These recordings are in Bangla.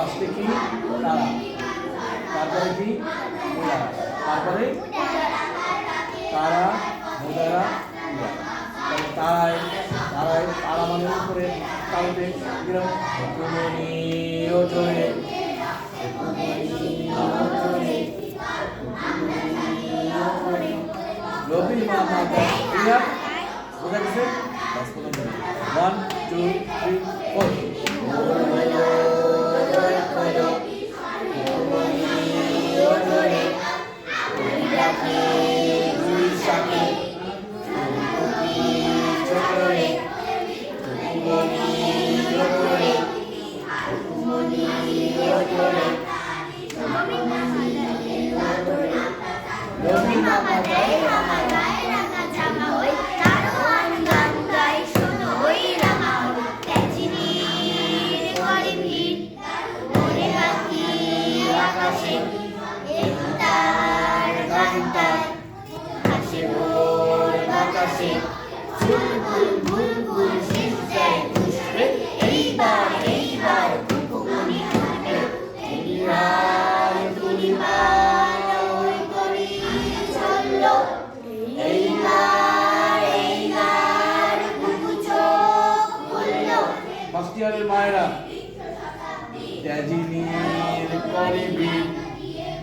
ফার্স্টে কি তারা, তারপরে কি মুদারা, তারপরে তারা মুদারা তারায় তারায় তারা মানে উপরে তালতে কিরম কুমনিও জোরে রবি মামা ক্লিয়ার বোঝা গেছে? 1 2 3 রবি মামা গায়ে রাঙা জামা ওই দারোয়ান গান গায় শোনো ওই রাঙা তেজিনীর করে ভিড় ওরে পাখি আকাশে একতার গানটার হাসে ভোর বাতাসে বুলবুল বুলবুল শেষ যায় পুষ্পে এইবার কুকুমনি উঠবে এইবার তুলিবার ওই করি চললো এইবার কুকু চোখ খুললো। ফার্স্ট ইয়ারের মায়েরা তেজিনীর করে ভিড়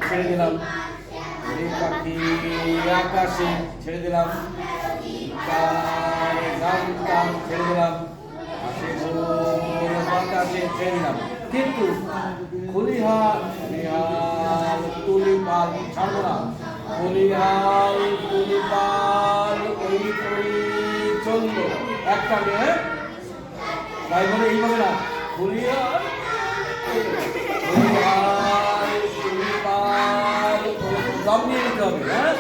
ছেড়ে দিলাম ওরে পাখি আকাশে ছেড়ে দিলাম তার গান ছেড়ে দিলাম হাসে ভোর বাতাসে ছেড়ে দিলাম কিন্তু খুলিহাল তুলিপাল ছাড়বো না খুলিহাল তুলিপাল ওই করি চললো একটা মেয়ে তাই বলে এইভাবে না খুলিহাল তুলিপাল দম নিয়ে নিতে হবে হ্যাঁ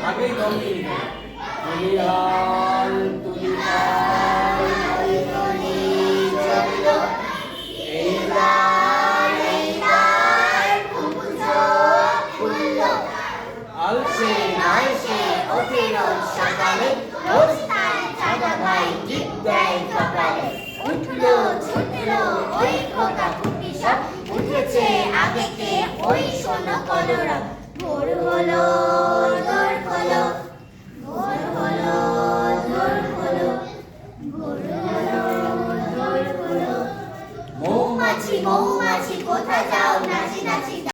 আগেই দম নিয়ে নিতে হবে খুলিহাল তুলিপাল ওই করি চললো আলসে ওঠে রোজ সকালে রোজ তার দাদা ভাই টিপ দেয় কপালে উঠলো ছুটলো ওই খোকা খুকি সব উঠেছে আগেতে ওই সোনা কলরা ভোর হলো দোর খোলো ভোর হলো দোর খোলো ভোর হলো দোর খোলো মৌমাছি কোথা যাও নাচি নাচি